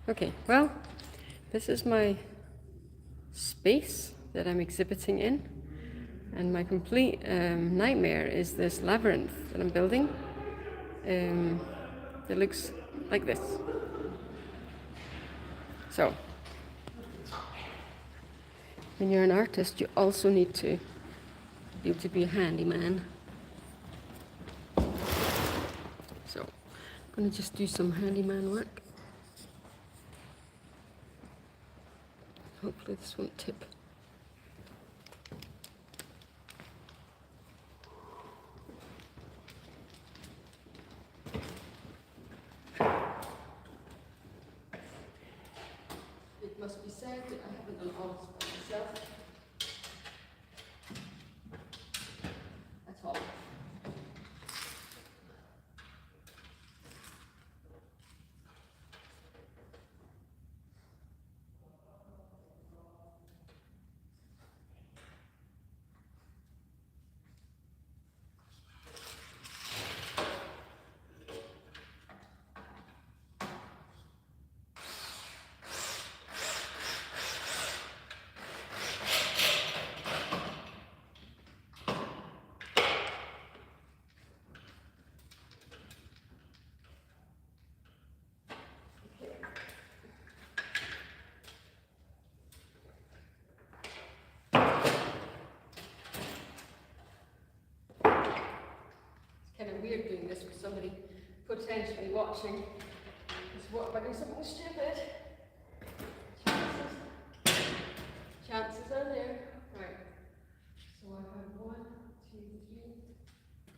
Okay, well, this is my space that I'm exhibiting in, and my complete nightmare is this labyrinth that I'm building. It looks like this. So, when you're an artist, you also need to be able to be a handyman. So, I'm going to just do some handyman work. Hopefully this won't tip. It must be said that I haven't done all this by myself at all. Kind of weird doing this with somebody potentially watching. Just what if I do something stupid? Chances are there. Right. So I have 1, 2, 3,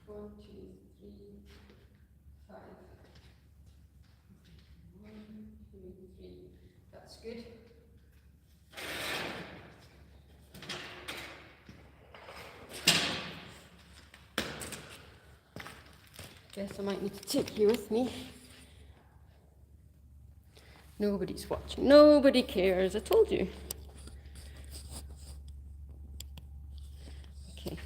1, 2, 3, 5. 1, 2, 3. That's good. Guess I might need to take you with me. Nobody's watching. Nobody cares. I told you. Okay.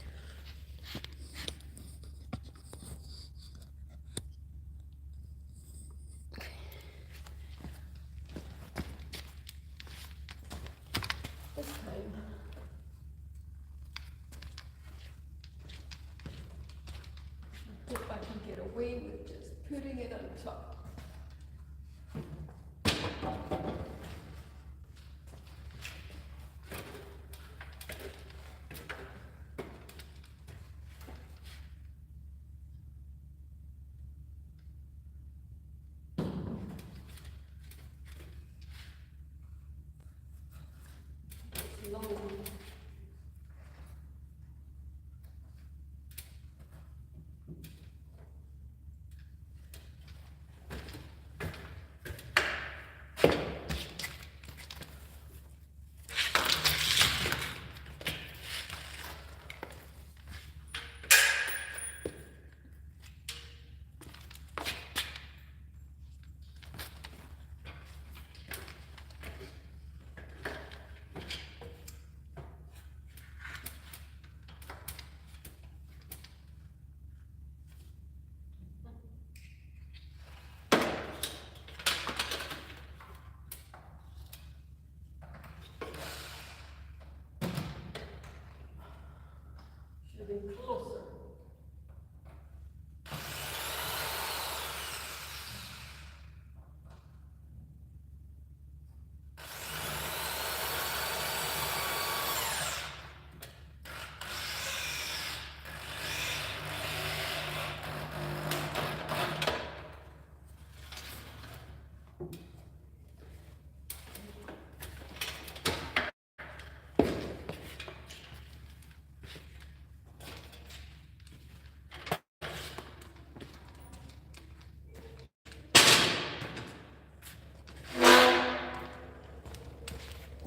This time. I hope I can get away with just putting it on top. Long. Should have been closer.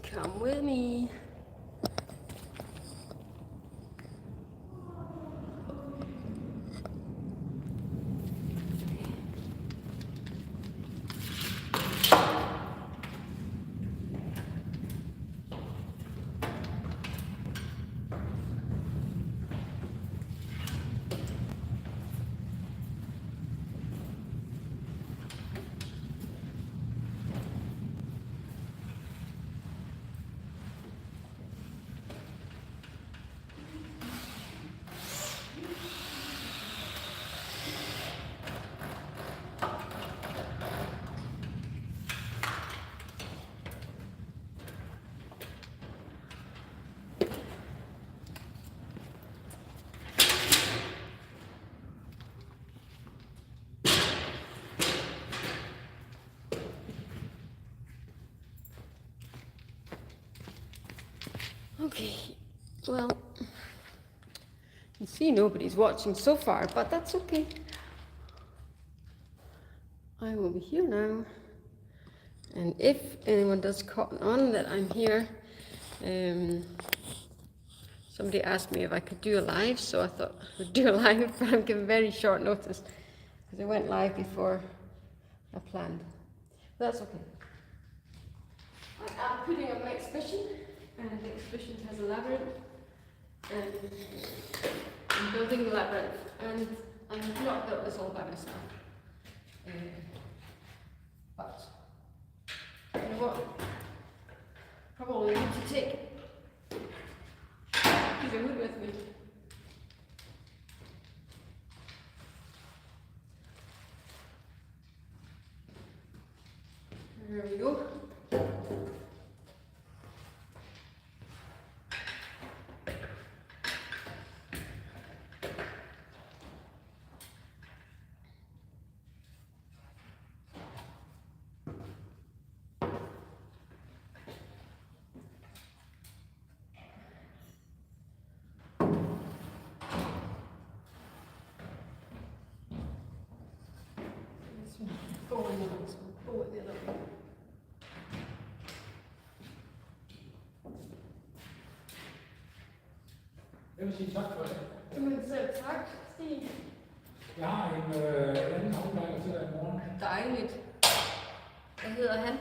Come with me. Okay, well, you see nobody's watching so far, but that's okay. I will be here now, and if anyone does cotton on that I'm here, somebody asked me if I could do a live, so I thought I would do a live, but I'm giving very short notice because I went live before I planned. But that's okay. I'm putting up my exhibition, and the exhibition has a labyrinth, and I'm building the labyrinth, and I've not built this all by myself. But you know what? Probably need to take the wood with me. There we go. Jeg vil sige tak for det. Jamen selv tak, Stig. Jeg har en anden håndværker til dig i morgen. Dejligt. Hvad hedder han?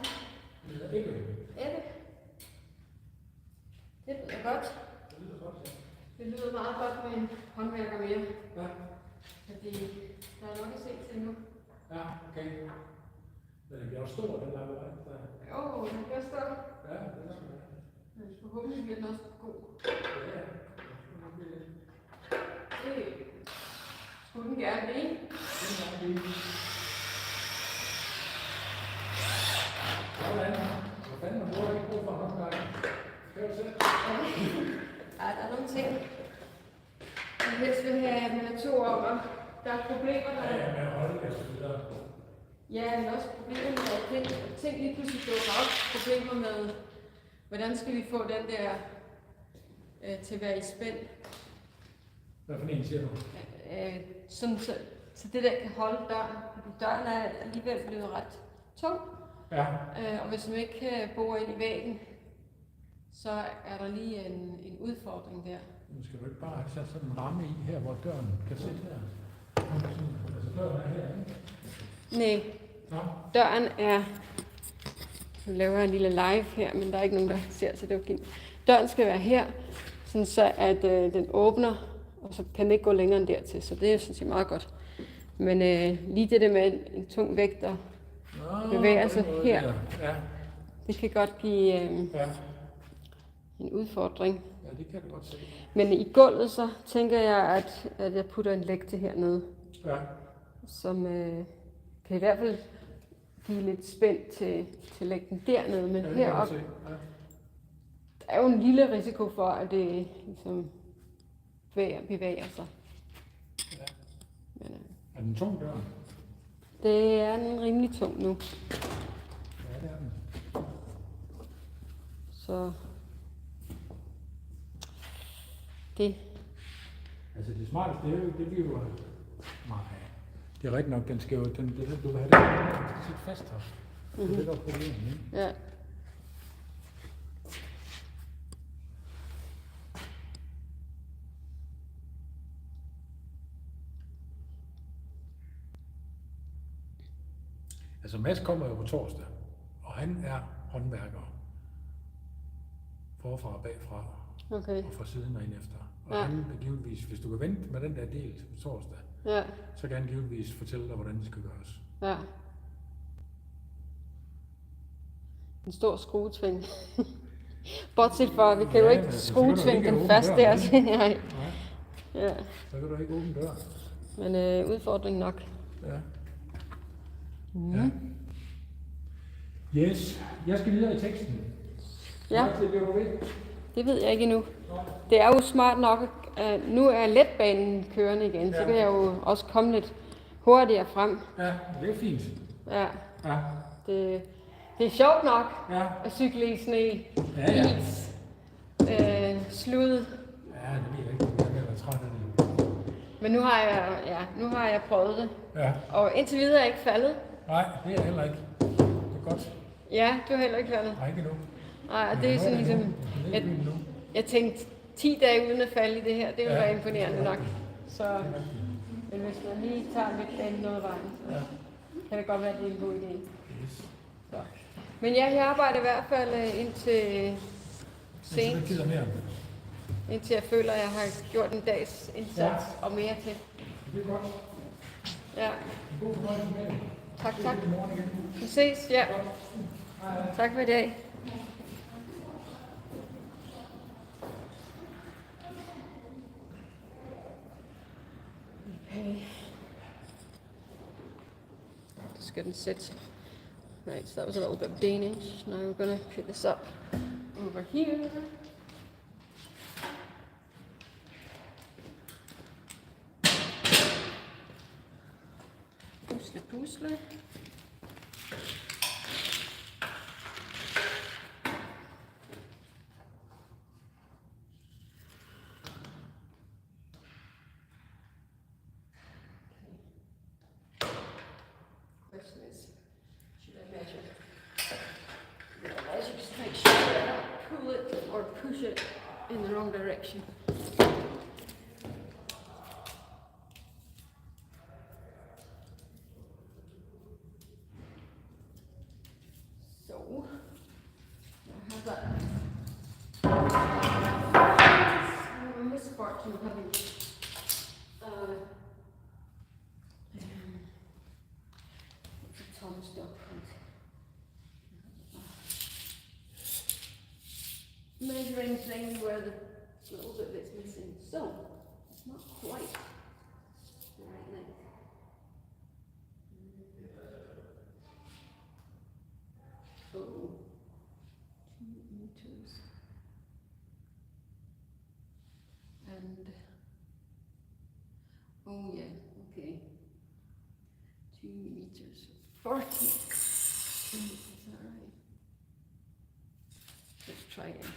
Det hedder Ebbe. Ebbe. Det lyder godt. Det lyder godt, ja. Det lyder meget godt med en håndværker mere. Ja. Fordi der er nok at se til nu. Ja, okay. Den bliver også stor, den labyrint der. Jo, den bliver stor. Ja, det er sådan. Men forhåbentlig bliver den også god. Ja. Det skulle den gerne blive. Sådan. Hvor fanden man bruger ikke brug for en håndværker? Skal du selv? Ja, der er nogle ting, jeg helst vil have med to om, og der er problemer, der... Ja, med at holde det og så videre. Ja, men også problemer med at ting lige pludselig dukker op. Problemer med, hvordan skal vi få den der til at være i spænd. Hvad for en siger du? Sådan, så det der kan holde døren. Fordi døren er alligevel blevet ret tung. Ja. Og hvis man ikke bor ind i væggen, så er der lige en udfordring der. Nu skal du ikke bare have sat sådan en ramme i her, hvor døren kan sidde her. Altså døren er her, ikke? Nej. Nå. Døren er... Nu laver jeg en lille live her, men der er ikke nogen, der ser, så det er okay. Døren skal være her, sådan så at den åbner, og så kan den ikke gå længere end dertil, så det er sådan set meget godt. Men lige det der med en tung vægt, der bevæger sig her, ja. det kan godt give en udfordring. Ja, det kan du godt se. Men i gulvet så tænker jeg, at jeg putter en lægte hernede, som kan i hvert fald give lidt spænd til lægten dernede, men heroppe, der er jo en lille risiko for, at det ligesom bevæger sig. Ja. Men, er den tung, døren? det er den rimelig tung nu. Ja, det er den. Så det. Altså det smarteste, det bliver jo... Nej, det er rigtigt nok, den skal jo... du vil have det, den skal sidde fast her. Det er det, der er problemet, ikke? Ja. Altså Mads kommer jo på torsdag, og han er håndværker. Forfra og bagfra, Okay. og fra siden og ind efter. Og han vil givetvis, hvis du kan vente med den der del til torsdag, så kan han givetvis fortælle dig, hvordan det skal gøres. Ja. En stor skruetving. Bortset fra, vi kan jo ikke skruetvinge den fast der. Nej. Ja. Så kan du ikke åbne døren. Men udfordring nok. Ja. Ja. Yes. Jeg skal videre i teksten. Ja. Det ved jeg ikke endnu. Det er jo smart nok, at nu er letbanen kørende igen, så kan jeg jo også komme lidt hurtigere frem. Ja, det er fint. Ja. Ja. Det er sjovt nok Ja. at cykle i sne, Ja. is, sluddet. Ja, det ved jeg ikke. Jeg er træt af det. Men nu har jeg prøvet det. Ja. Og indtil videre er jeg ikke faldet. Nej, det er jeg heller ikke. Det er godt. Ja, du er heller ikke faldet. Nej, ikke endnu. Nej, det er sådan ligesom... Jeg tænkte 10 dage uden at falde i det her, det ville være imponerende nok. Så, men hvis man lige tager lidt bane noget vejen, så kan det godt være, at det er en god idé. Yes. Så. Men ja, jeg arbejder i hvert fald indtil sent. Indtil jeg føler, at jeg har gjort en dags indsats og mere til. Det er godt. Ja. God fornøjelse med det. Tak. Vi ses, ja. Tak for i dag. Okay. Just gonna sit. Right, so that was a little bit of Danish. Now we're gonna pick this up over here. Pusle. Question is, should I measure? Just make sure that I don't pull it or push it in the wrong direction. So, I have that. I'm a misfortune of having Tom stuff. Measuring thing where the little bit that's missing. So, it's not quite the right length. Oh, 2 meters. And, oh yeah, okay. 2 meters, 40. Is that right? Let's try again.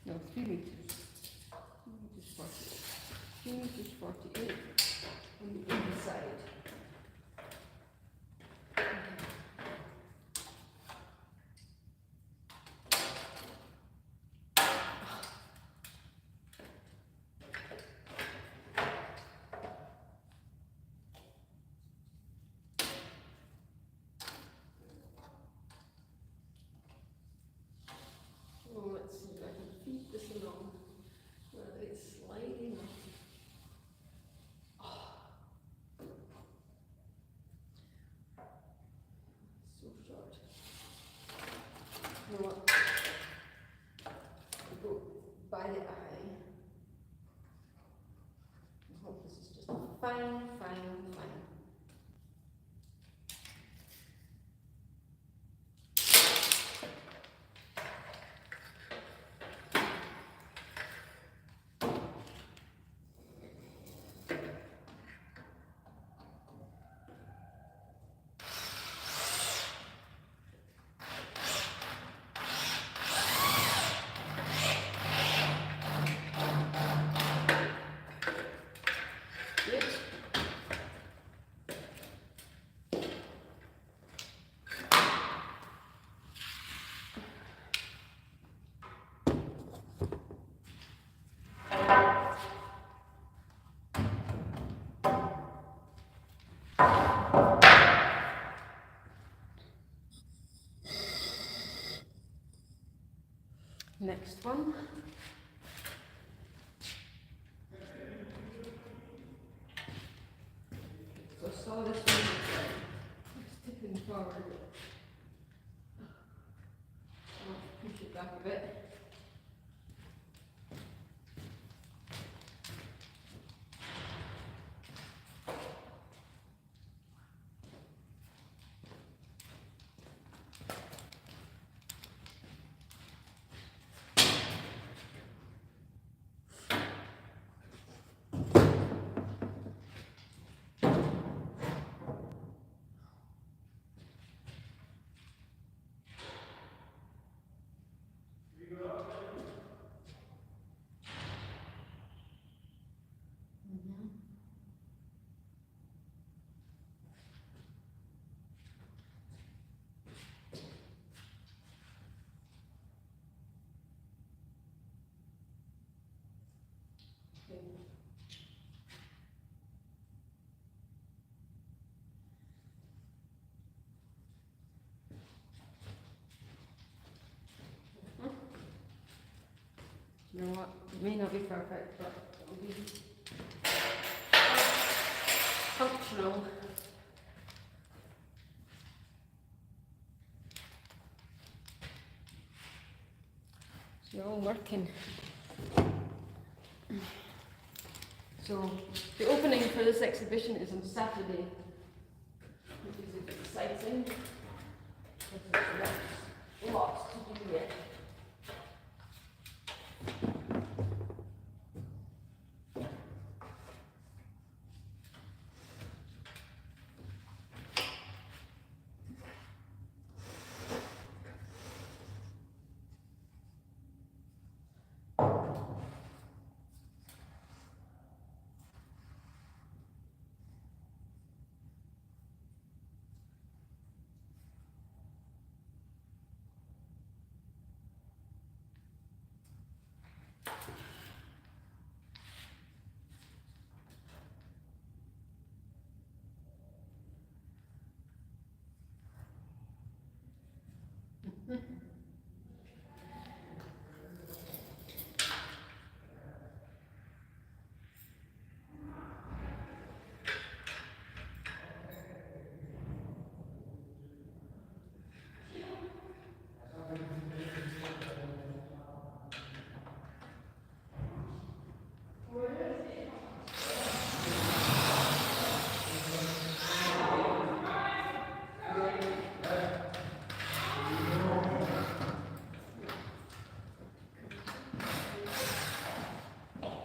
No, 3 meters. 2 meters 48. 2 meters 48 on the inside. Let's see if I can feed this along where it's sliding up. Oh. So short. You know what? I'll go by the eye. I hope this is just fine. Next one. So I saw this one, it's tipping forward. I'll push it back a bit. know what? It may not be perfect, but it'll be functional. So you're all working. So the opening for this exhibition is on Saturday, which is exciting. There's lots to do yet.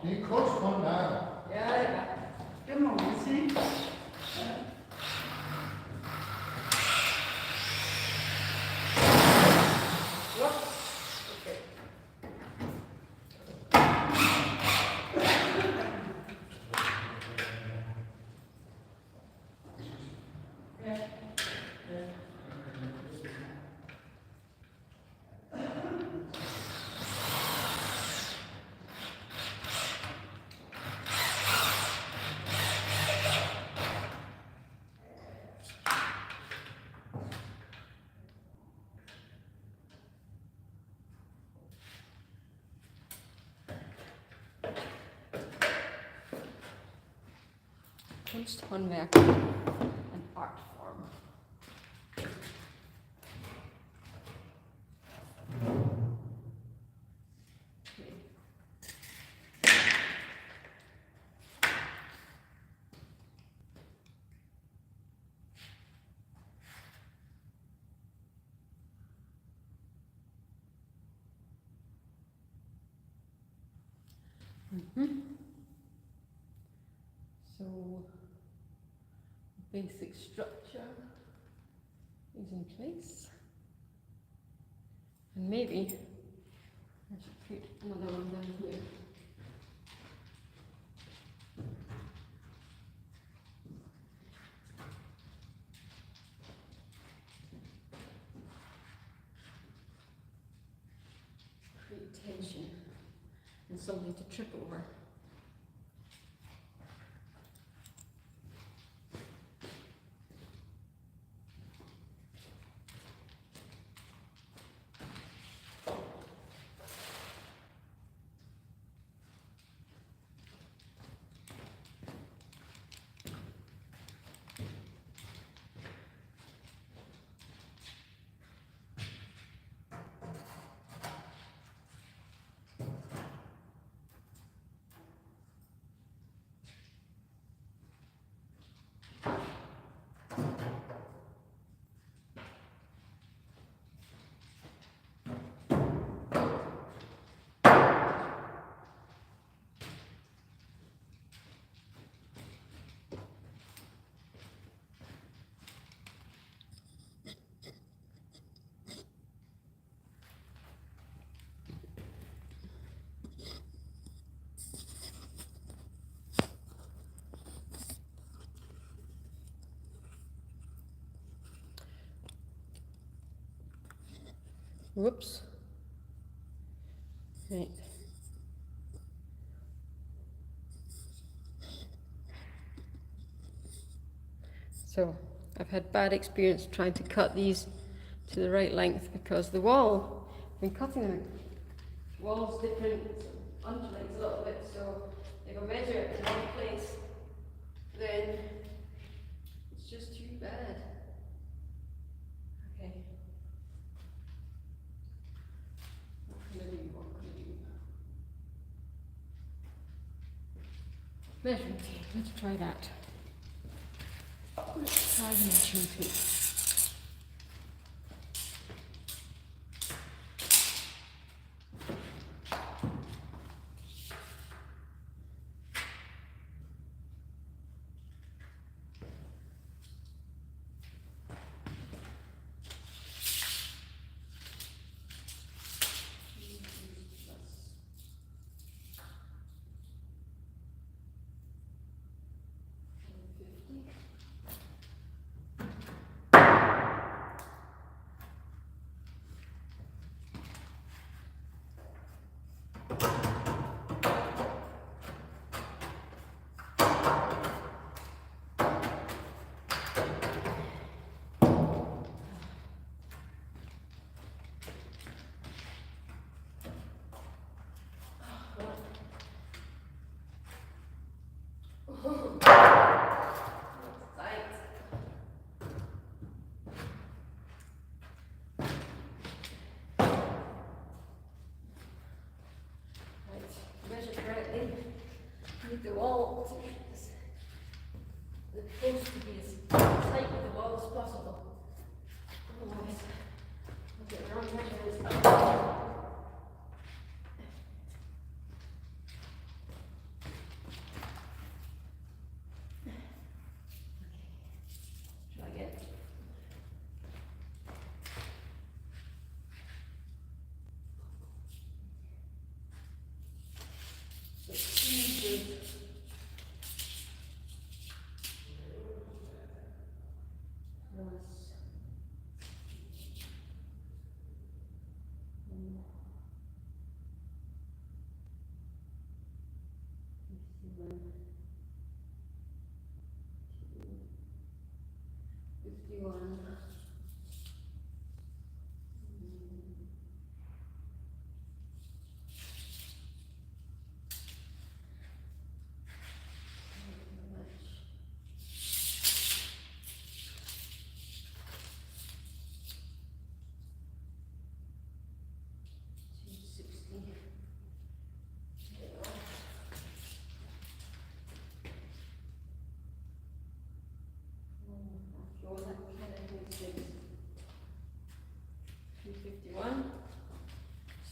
Det er en kunstgrund, der er. Ja. Det må man sige. Kunsthåndværk, an art form. Okay. So basic structure is in place, and maybe I should put another one down here. Create tension and something to trip over. Whoops. Right. So I've had bad experience trying to cut these to the right length because the wall, when cutting them, wall's different, undulates a little bit, so if I measure it in one place, then it's just too bad. Okay. What can I do? What can I do? Measuring tape, let's try that. Let's try the measuring tape. Measure correctly. Need the wall to be the post to be as tight with the wall as possible. Otherwise, I'll get the wrong measurements. Try again.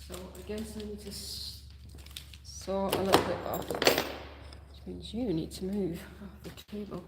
So I guess I need to saw a little bit off, which means you need to move off the table.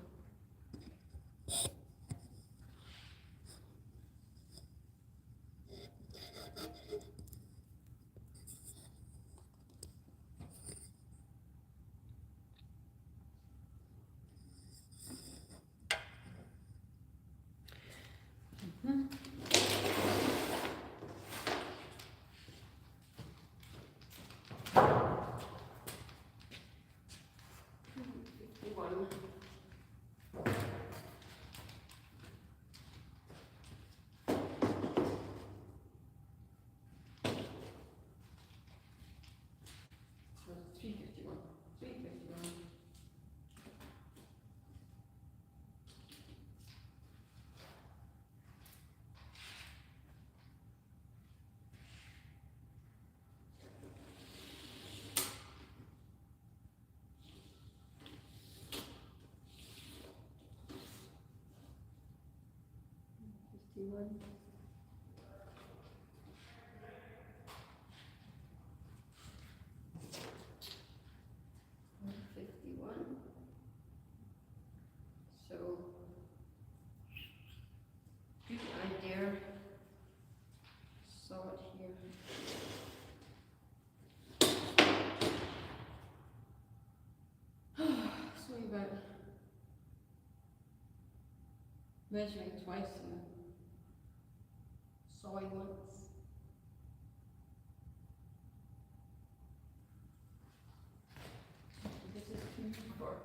One. 151. So good idea. Saw it here. Sorry about measuring twice and sawing once. This is too short.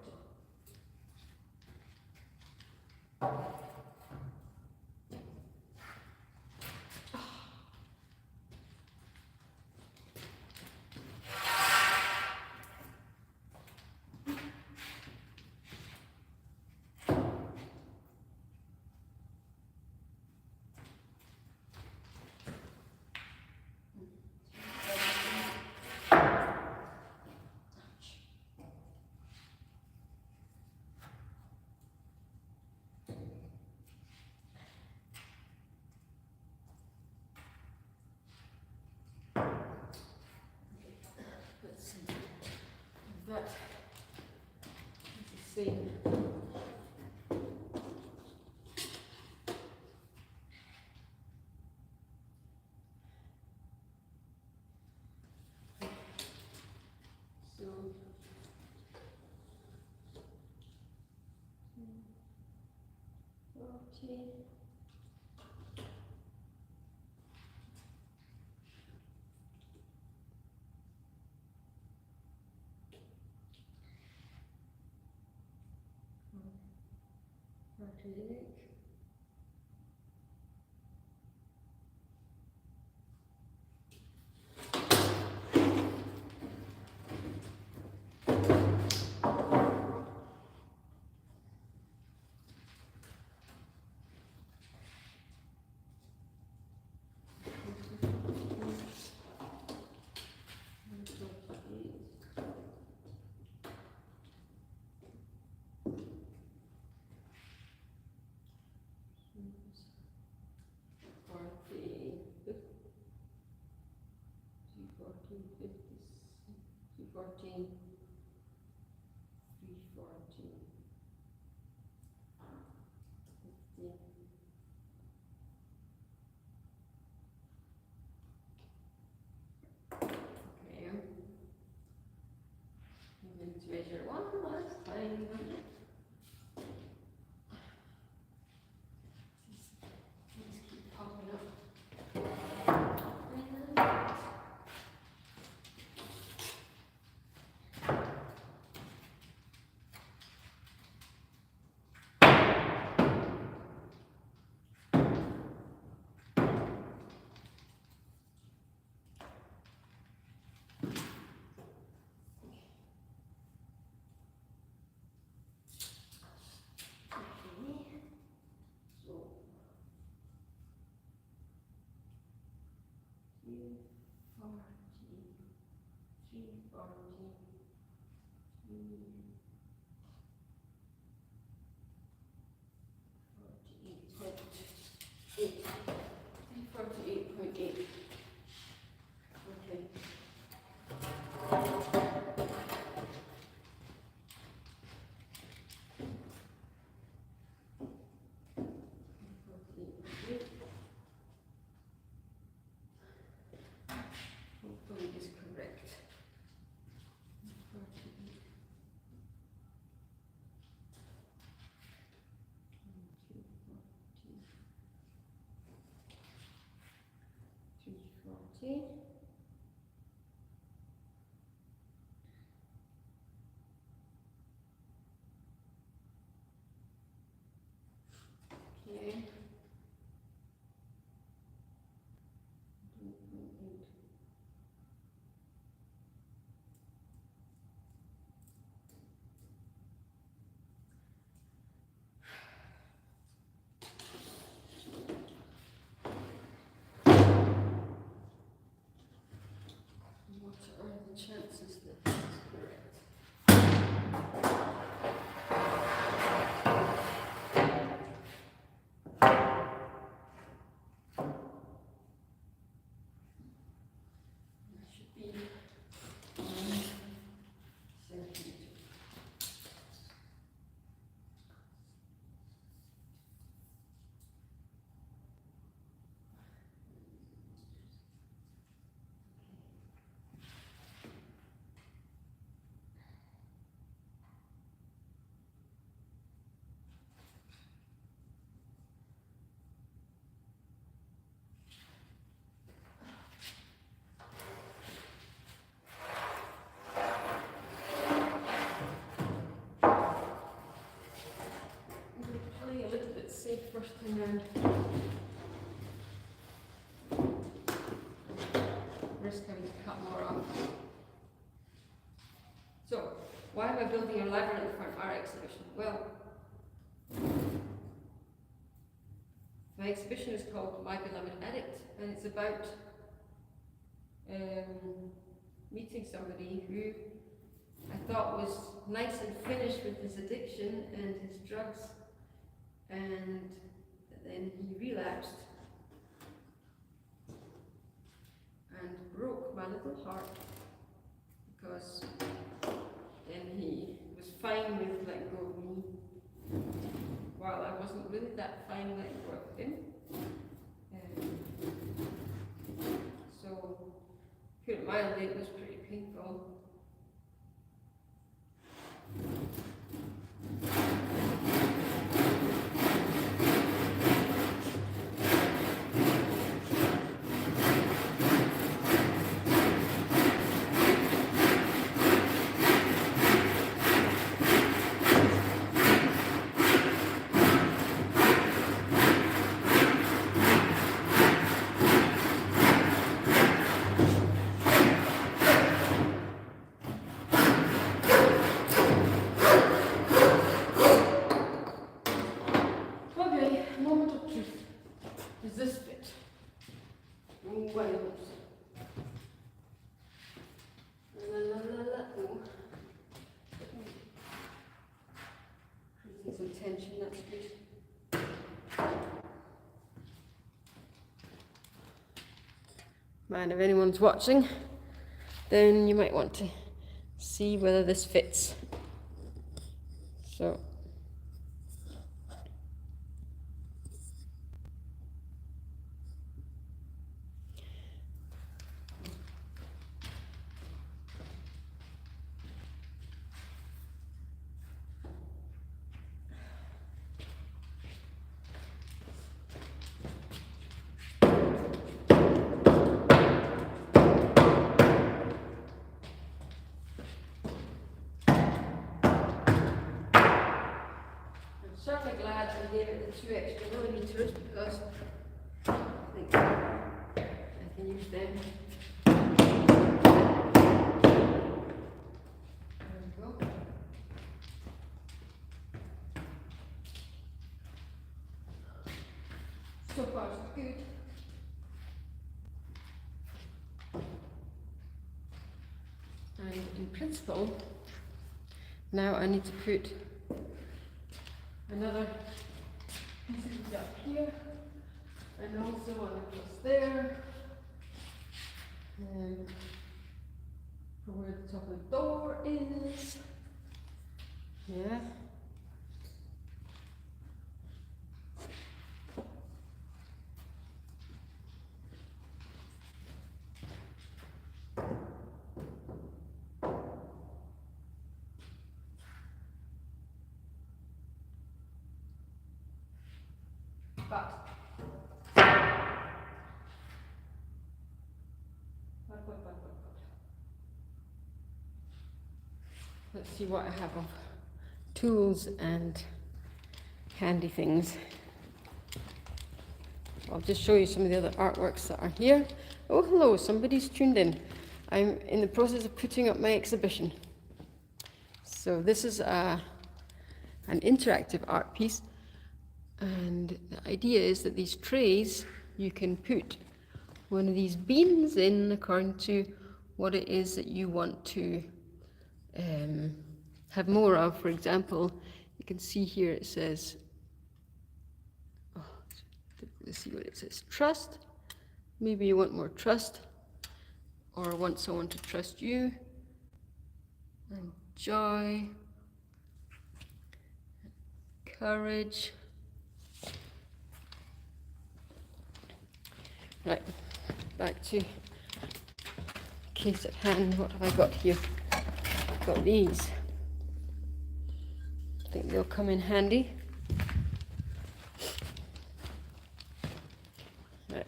But let's see. So 40. Okay. Fourteen, 314, 15. Okay. I'm going to measure one last time. These keep popping up. Eight. 348.8. Okay. Hopefully it is correct. 340. Okay. 3.8. What are the chances that this is correct? That should be 1 centimeter. Play a little bit safe first time round. Risk having to cut more off. So, why am I building a labyrinth for an art exhibition? Well, my exhibition is called My Beloved Addict, and it's about meeting somebody who I thought was nice and finished with his addiction and his drugs, and then he relapsed and broke my little heart because fine with letting go of me, while I wasn't really that fine letting go of him. So, put it mildly, it was pretty painful. Okay, moment of truth. Does this fit? Oh, I hope so. La la la la. Oh. Creating some tension, that's good. Man, if anyone's watching, then you might want to see whether this fits. So. Certainly glad I gave it the 2 extra millimeters because I think I can use them. There we go. So far so good. And in principle, now I need to put another piece up here, and also one across there, and for where the top of the door is. Yeah. But. Let's see what I have of tools and handy things. I'll just show you some of the other artworks that are here. Oh, hello, somebody's tuned in. I'm in the process of putting up my exhibition. So this is an interactive art piece. And the idea is that these trays, you can put one of these beans in according to what it is that you want to have more of. For example, you can see here it says, oh, it's difficult to see what it says, trust. Maybe you want more trust, or want someone to trust you, and joy, courage. Right, back to case at hand. What have I got here? I've got these. I think they'll come in handy. Right.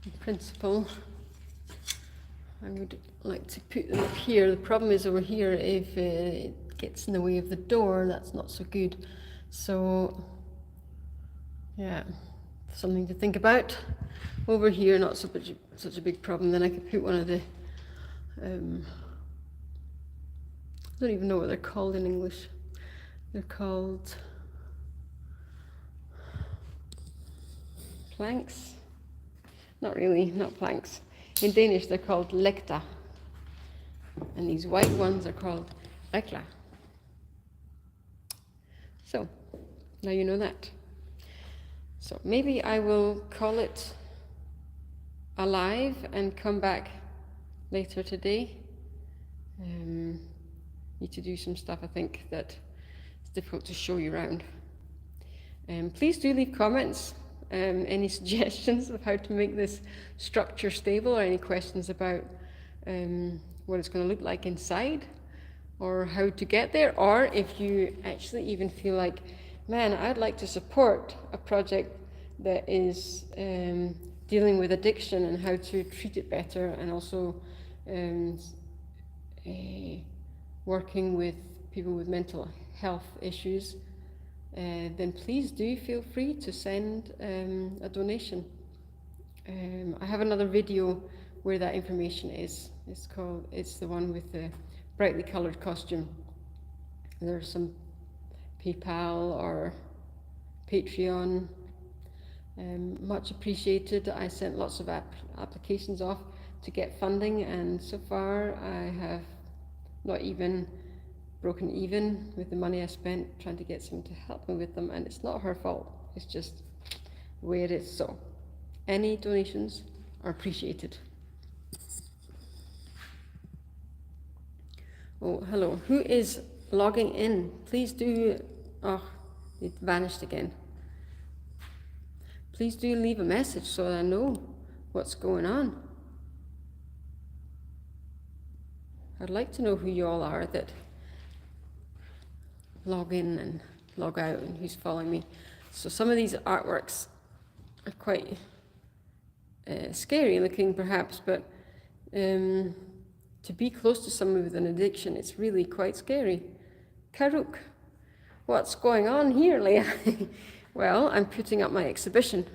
In principle, I would like to put them up here. The problem is over here, if it gets in the way of the door, that's not so good. So, yeah, something to think about. Over here, not such a big problem. Then I could put one of the, I don't even know what they're called in English. They're called planks. Not really, not planks. In Danish, they're called lekta. And these white ones are called rekla. So, now you know that. So maybe I will call it alive and come back later today. Need to do some stuff, I think, that it's difficult to show you around. Please do leave comments, any suggestions of how to make this structure stable, or any questions about what it's going to look like inside, or how to get there, or if you actually even feel like, man, I'd like to support a project that is dealing with addiction and how to treat it better, and also working with people with mental health issues, then please do feel free to send a donation. I have another video where that information is. It's the one with the brightly coloured costume. There's some PayPal or Patreon. Much appreciated. I sent lots of applications off to get funding, and so far I have not even broken even with the money I spent trying to get someone to help me with them, and it's not her fault, it's just the way it is. So any donations are appreciated. Oh, hello, who is logging in? Please do, oh, it vanished again. Please do leave a message so that I know what's going on. I'd like to know who you all are that log in and log out and who's following me. So some of these artworks are quite scary looking perhaps, but to be close to someone with an addiction, it's really quite scary. Karuk, what's going on here, Leah? Well, I'm putting up my exhibition.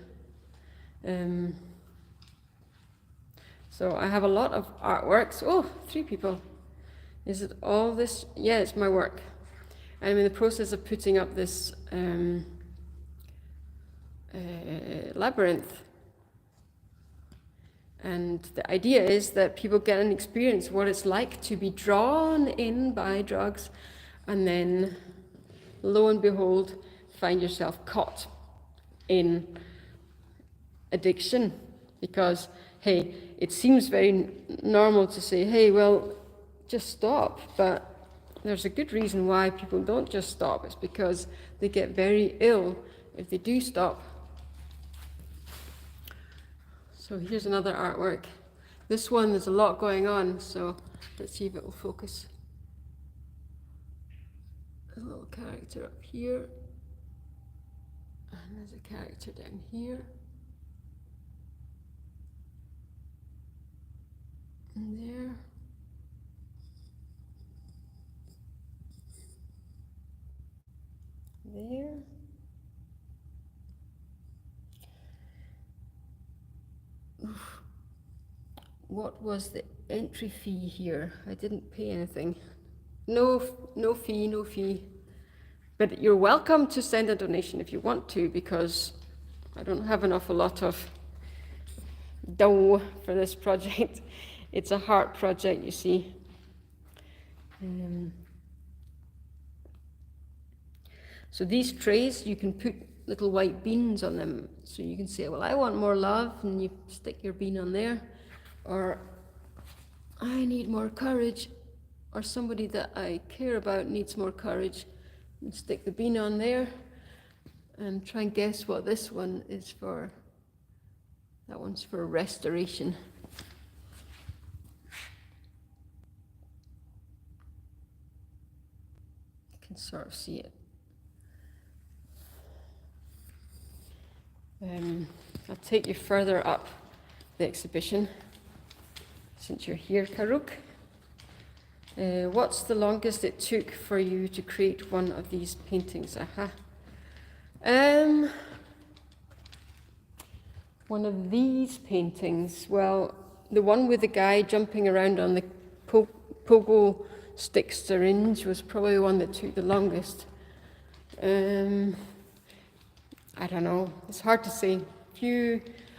So I have a lot of artworks. Oh, 3 people. Is it all this? Yeah, it's my work. I'm in the process of putting up this labyrinth. And the idea is that people get an experience what it's like to be drawn in by drugs, and then, lo and behold, find yourself caught in addiction. Because, hey, it seems very normal to say, hey, well, just stop, but there's a good reason why people don't just stop. It's because they get very ill if they do stop. So here's another artwork. This one, there's a lot going on, so let's see if it will focus. There's a little character up here, and there's a character down here, and there. There. Oof. What was the entry fee here? I didn't pay anything. No fee. But you're welcome to send a donation if you want to, because I don't have an awful lot of dough for this project. It's a heart project, you see. So these trays, you can put little white beans on them. So you can say, well, I want more love, and you stick your bean on there. Or, I need more courage. Or somebody that I care about needs more courage. And stick the bean on there. And try and guess what this one is for. That one's for restoration. You can sort of see it. I'll take you further up the exhibition, since you're here, Karuk. What's the longest it took for you to create one of these paintings? Aha. One of these paintings, well, the one with the guy jumping around on the pogo stick syringe was probably the one that took the longest. I don't know, it's hard to say.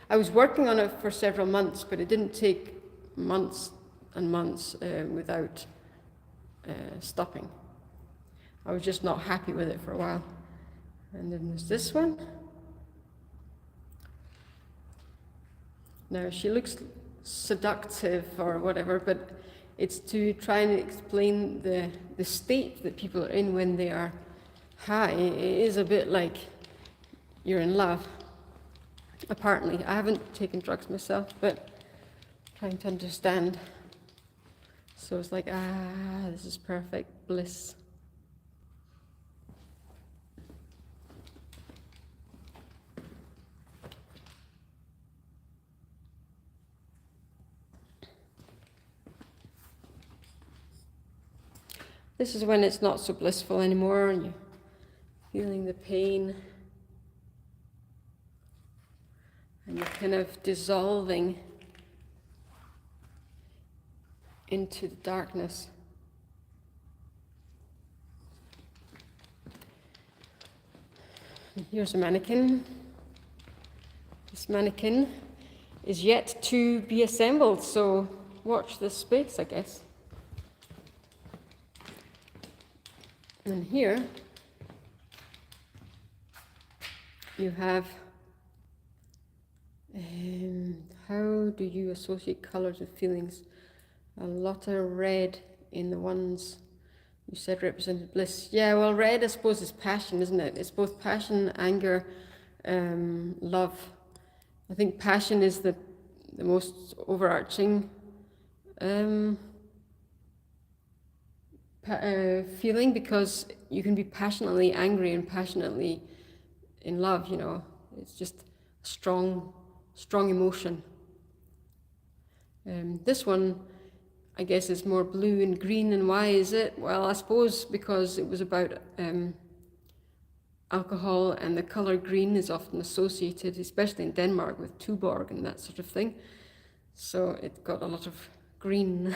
I was working on it for several months, but it didn't take months and months without stopping. I was just not happy with it for a while. And then there's this one. Now she looks seductive or whatever, but it's to try and explain the state that people are in when they are high. It is a bit like you're in love, apparently. I haven't taken drugs myself, but trying to understand. So it's like, this is perfect bliss. This is when it's not so blissful anymore and you're feeling the pain and you're kind of dissolving into the darkness. And here's a mannequin. This mannequin is yet to be assembled, so watch this space, I guess. And here you have, how do you associate colors with feelings? A lot of red in the ones you said represented bliss. Yeah, well, red I suppose is passion, isn't it? It's both passion, anger, love. I think passion is the most overarching feeling, because you can be passionately angry and passionately in love, you know. It's just strong emotion. This one, I guess, is more blue and green. And why is it? Well, I suppose because it was about alcohol, and the color green is often associated, especially in Denmark, with Tuborg and that sort of thing. So it got a lot of green.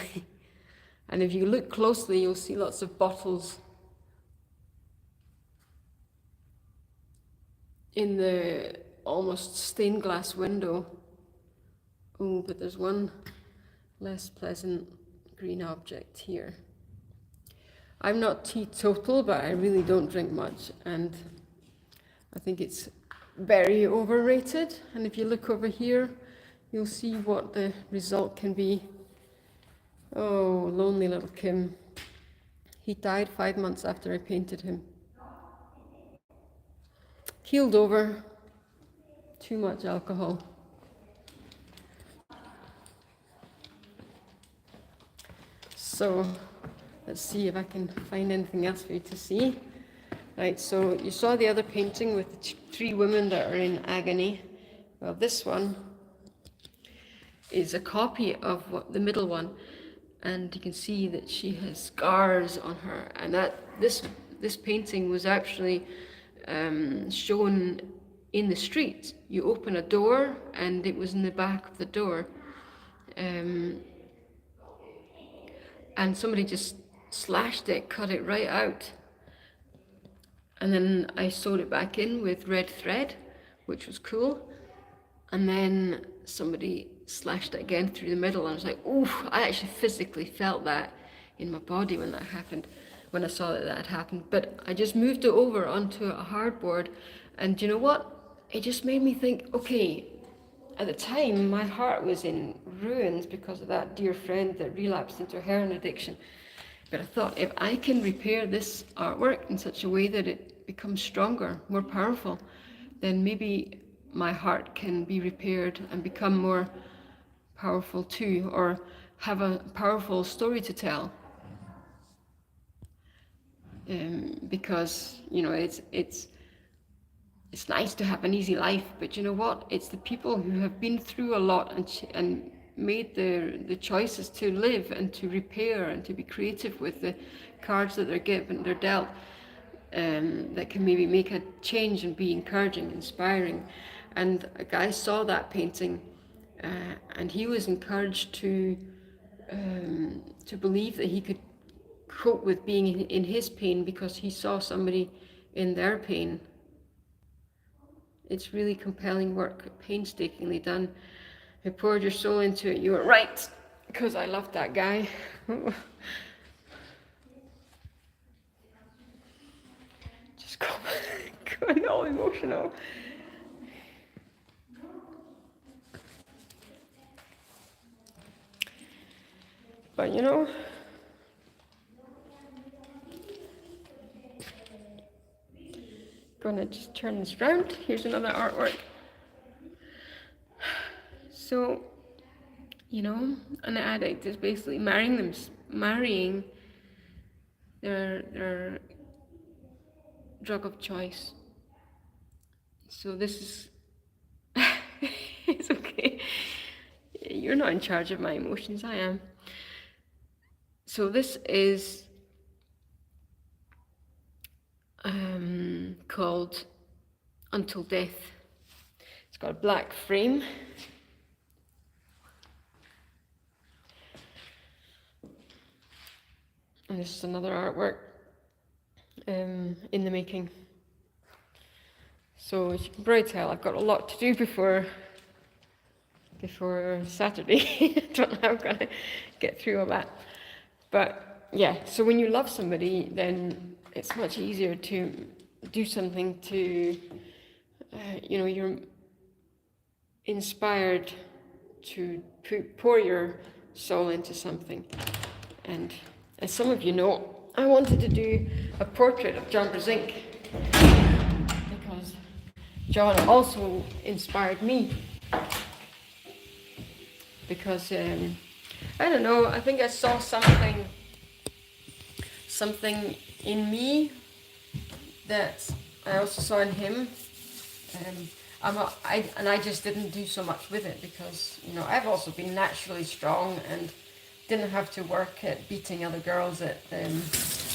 And if you look closely, you'll see lots of bottles in the almost stained glass window. Oh, but there's one less pleasant green object here. I'm not teetotal, but I really don't drink much, and I think it's very overrated. And if you look over here, you'll see what the result can be. Oh, lonely little Kim. He died 5 months after I painted him. Keeled over, too much alcohol. So let's see if I can find anything else for you to see. Right, so you saw the other painting with the three women that are in agony. Well, this one is a copy of the middle one, and you can see that she has scars on her, and that this painting was actually shown in the street. You open a door, and it was in the back of the door, and somebody just slashed it, cut it right out. And then I sewed it back in with red thread, which was cool. And then somebody slashed it again through the middle, and I was like, oof, I actually physically felt that in my body when that happened, when I saw that had happened. But I just moved it over onto a hardboard, and you know what? It just made me think, okay, at the time my heart was in ruins because of that dear friend that relapsed into heroin addiction. But I thought, if I can repair this artwork in such a way that it becomes stronger, more powerful, then maybe my heart can be repaired and become more powerful too, or have a powerful story to tell. Because, you know, it's nice to have an easy life, but you know what? It's the people who have been through a lot and made the choices to live and to repair and to be creative with the cards that they're dealt, that can maybe make a change and be encouraging, inspiring. And a guy saw that painting, and he was encouraged to believe that he could cope with being in his pain because he saw somebody in their pain. It's really compelling work, painstakingly done. You poured your soul into it. You were right, because I loved that guy. Just going all emotional. But you know, gonna just turn this round. Here's another artwork. So, you know, an addict is basically marrying their drug of choice. So this is, it's okay. You're not in charge of my emotions, I am. So this is called Until Death. It's got a black frame. And this is another artwork in the making. So as you can probably tell, I've got a lot to do before Saturday. I don't know how I'm going to get through all that. But yeah, so when you love somebody, then it's much easier to do something to, you know, you're inspired to pour your soul into something. And as some of you know, I wanted to do a portrait of John Brezink because John also inspired me. Because I don't know, I think I saw something in me that I also saw in him. I just didn't do so much with it because, you know, I've also been naturally strong and didn't have to work at beating other girls at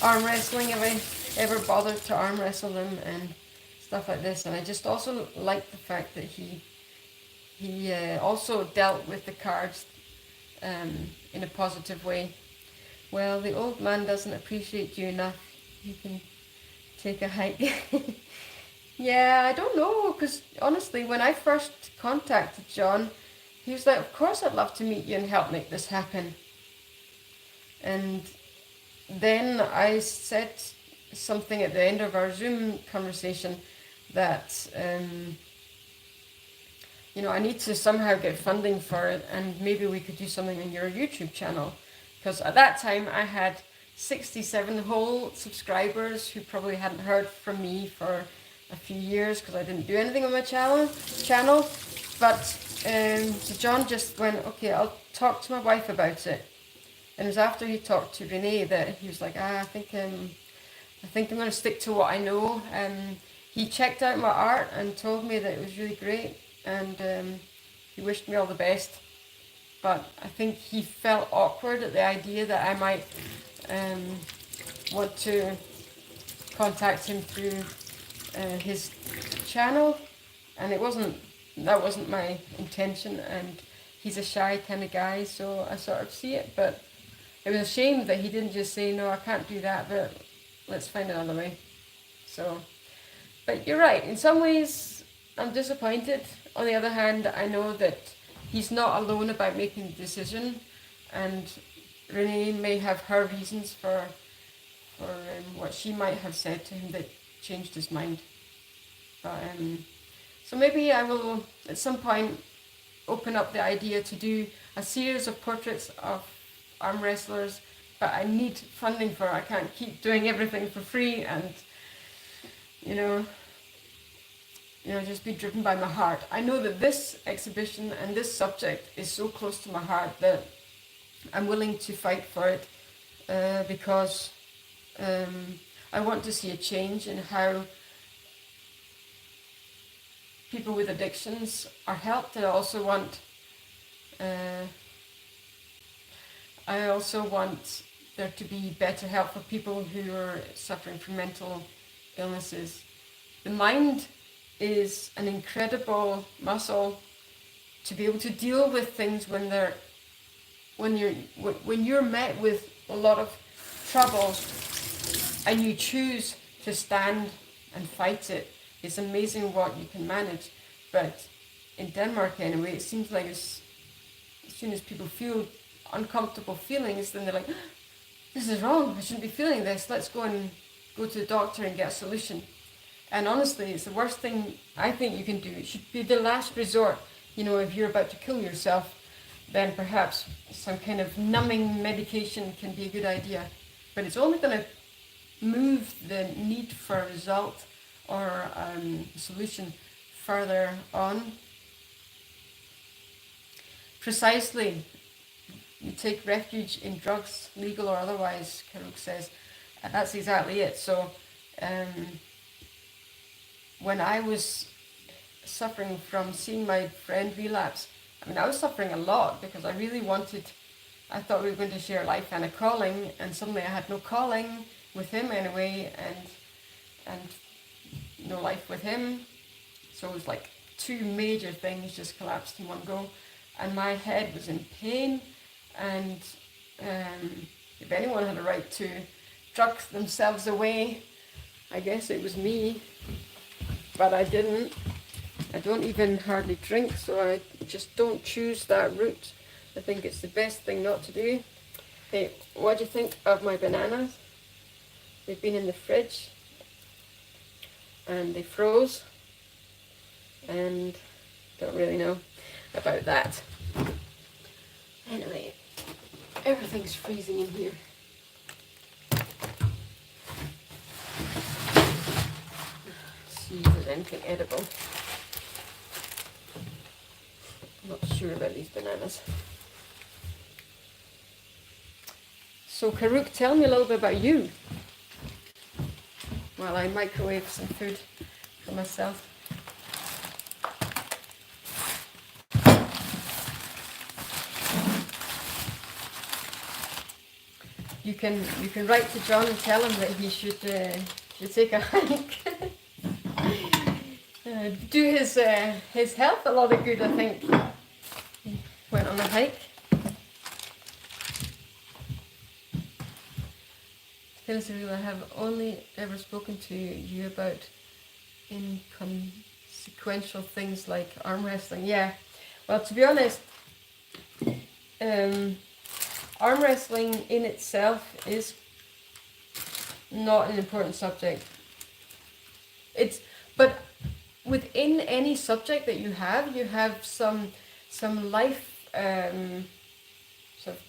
arm wrestling if I ever bothered to arm wrestle them and stuff like this. And I just also liked the fact that he also dealt with the cards in a positive way. Well, the old man doesn't appreciate you enough. You can take a hike. Yeah, I don't know, because honestly, when I first contacted John, he was like, of course I'd love to meet you and help make this happen. And then I said something at the end of our Zoom conversation that, you know, I need to somehow get funding for it, and maybe we could do something on your YouTube channel. Because at that time I had 67 whole subscribers who probably hadn't heard from me for a few years because I didn't do anything on my channel. But so John just went, okay, I'll talk to my wife about it. And it was after he talked to Renee that he was like, I think I'm going to stick to what I know. He checked out my art and told me that it was really great, and he wished me all the best. But I think he felt awkward at the idea that I might want to contact him through his channel, and that wasn't my intention, and he's a shy kind of guy, so I sort of see it. But it was a shame that he didn't just say, no, I can't do that, but let's find another way. So, but you're right, in some ways I'm disappointed. On the other hand, I know that he's not alone about making the decision, and Renee may have her reasons for what she might have said to him that changed his mind. But so maybe I will at some point open up the idea to do a series of portraits of arm wrestlers, but I need funding for it. I can't keep doing everything for free and you know just be driven by my heart. I know that this exhibition and this subject is so close to my heart that I'm willing to fight for it because I want to see a change in how people with addictions are helped. And I also want there to be better help for people who are suffering from mental illnesses. The mind is an incredible muscle to be able to deal with things when you're met with a lot of trouble and you choose to stand and fight it. It's amazing what you can manage. But in Denmark anyway, it seems like as soon as people feel uncomfortable feelings, then they're like, this is wrong, I shouldn't be feeling this, let's go to the doctor and get a solution. And honestly, it's the worst thing I think you can do. It should be the last resort, if you're about to kill yourself. then perhaps some kind of numbing medication can be a good idea. But it's only going to move the need for a result or solution further on. Precisely, you take refuge in drugs, legal or otherwise, Karuk says. And that's exactly it. So when I was suffering from seeing my friend relapse, I mean, I was suffering a lot because I really I thought we were going to share life and a calling, and suddenly I had no calling with him anyway, and no life with him. So it was like two major things just collapsed in one go, and my head was in pain, and if anyone had a right to drug themselves away, I guess it was me, but I didn't. I don't even hardly drink, so I just don't choose that route. I think it's the best thing not to do. Hey, what do you think of my bananas? They've been in the fridge and they froze, and don't really know about that. Anyway, everything's freezing in here. Let's see if there's anything edible. I'm not sure about these bananas. So Karuk, tell me a little bit about you while I microwave some food for myself. You can write to John and tell him that he should take a hike. Do his health a lot of good, I think. He went on a hike. I have only ever spoken to you about inconsequential things like arm wrestling. Yeah, well, to be honest, arm wrestling in itself is not an important subject. But within any subject that you have some life, sort of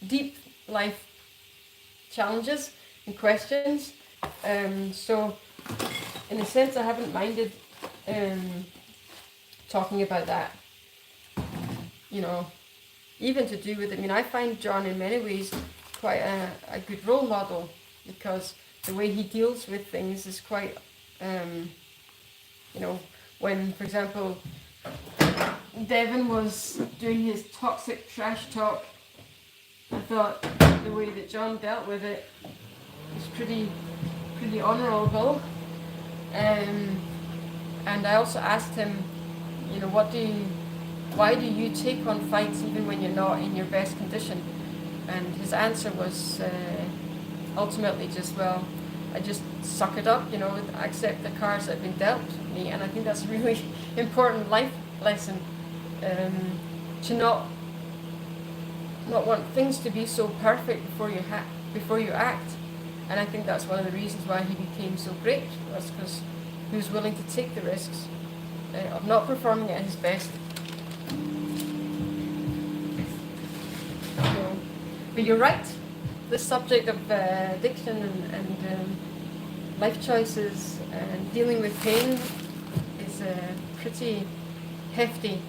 deep life challenges and questions. So in a sense, I haven't minded talking about that. You know, even to do with, I mean, I find John in many ways quite a good role model, because the way he deals with things is quite, you know, when, for example, Devon was doing his toxic trash talk, I thought the way that John dealt with it was pretty honourable. And I also asked him, you know, why do you take on fights even when you're not in your best condition? And his answer was ultimately just, well, I just suck it up, you know, accept the cards that have been dealt me. And I think that's a really important life lesson, to not want things to be so perfect before you act. And I think that's one of the reasons why he became so great, was because he was willing to take the risks of not performing at his best. So, but you're right, the subject of addiction and life choices and dealing with pain is pretty hefty.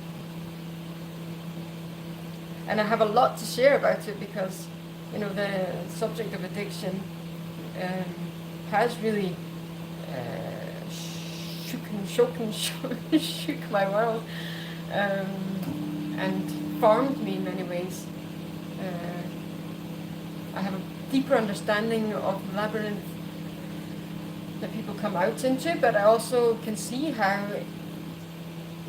And I have a lot to share about it, because, you know, the subject of addiction has really shook my world, and formed me in many ways. I have a deeper understanding of the labyrinth that people come out into, but I also can see how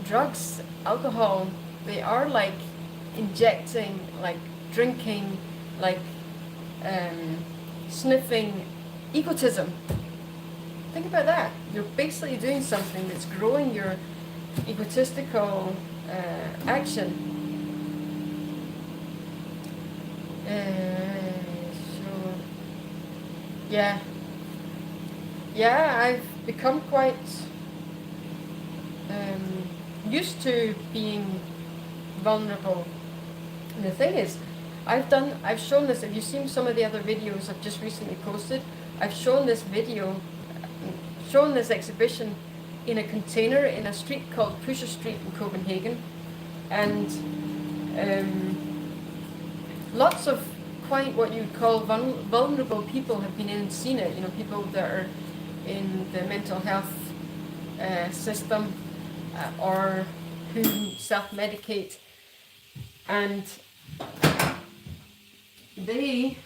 drugs, alcohol, they are like injecting, like drinking, like sniffing egotism. Think about that. You're basically doing something that's growing your egotistical action. So, yeah, I've become quite used to being vulnerable And the thing is, I've shown this, if you've seen some of the other videos I've just recently posted, I've shown this exhibition in a container in a street called Pusher Street in Copenhagen. And lots of quite what you would call vulnerable people have been in and seen it. You know, people that are in the mental health system or who self-medicate, and they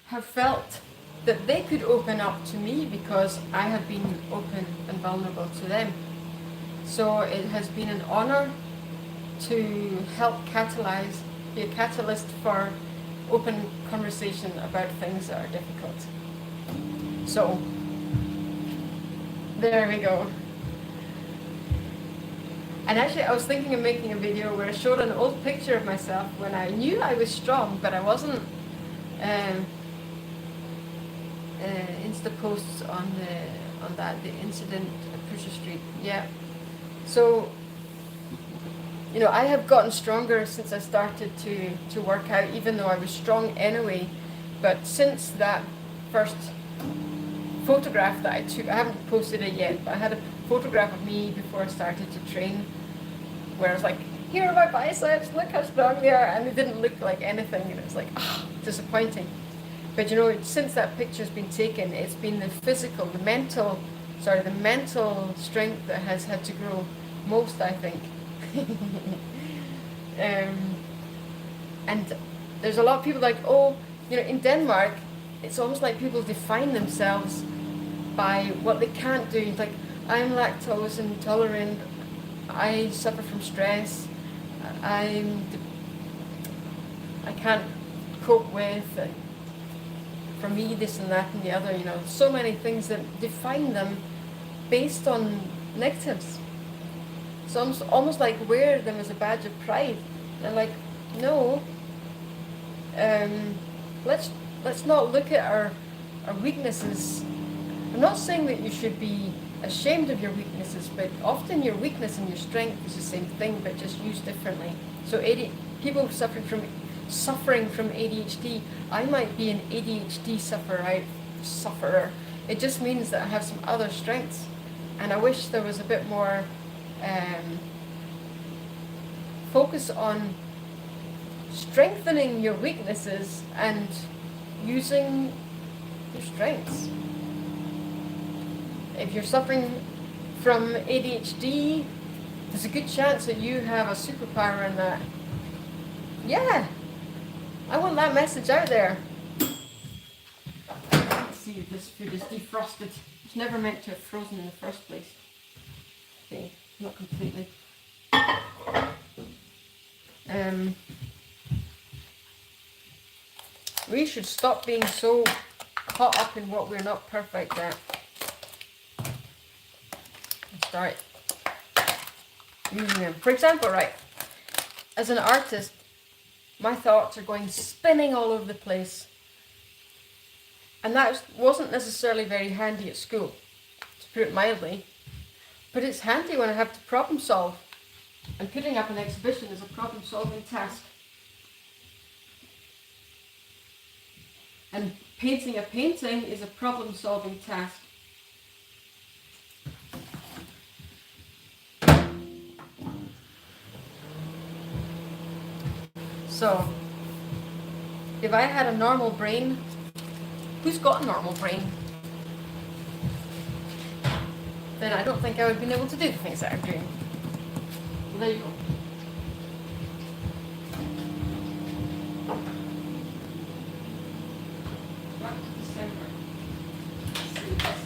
have felt that they could open up to me because I have been open and vulnerable to them. So it has been an honor to help be a catalyst for open conversation about things that are difficult. So there we go. And actually I was thinking of making a video where I showed an old picture of myself when I knew I was strong, but I wasn't Insta posts on the incident at Pusher Street. Yeah. So, you know, I have gotten stronger since I started to work out, even though I was strong anyway. But since that first photograph that I took, I haven't posted it yet, but I had a photograph of me before I started to train, where I was like, here are my biceps, look how strong they are, and they didn't look like anything, and it was like, disappointing. But you know, since that picture's been taken, it's been the mental strength that has had to grow most, I think. And there's a lot of people like, oh, you know, in Denmark, it's almost like people define themselves by what they can't do. It's like, I'm lactose intolerant, I suffer from stress, I can't cope with, and for me this and that and the other, you know, so many things that define them based on negatives. So almost like wear them as a badge of pride. And like, no, let's not look at our weaknesses. I'm not saying that you should be ashamed of your weaknesses, but often your weakness and your strength is the same thing, but just used differently. So people suffering from ADHD, I might be an ADHD sufferer. It just means that I have some other strengths, and I wish there was a bit more focus on strengthening your weaknesses and using your strengths. If you're suffering from ADHD, there's a good chance that you have a superpower in that. Yeah, I want that message out there. Let's see if this food is defrosted. It's never meant to have frozen in the first place. Okay, not completely. We should stop being so caught up in what we're not perfect at. And start using them. For example, right, as an artist, my thoughts are going spinning all over the place. And that wasn't necessarily very handy at school, to put it mildly. But it's handy when I have to problem solve. And putting up an exhibition is a problem solving task. And painting a painting is a problem solving task. So, if I had a normal brain, who's got a normal brain? Then I don't think I would have been able to do the things that I'm doing. Well, there you go. Back to December. See if this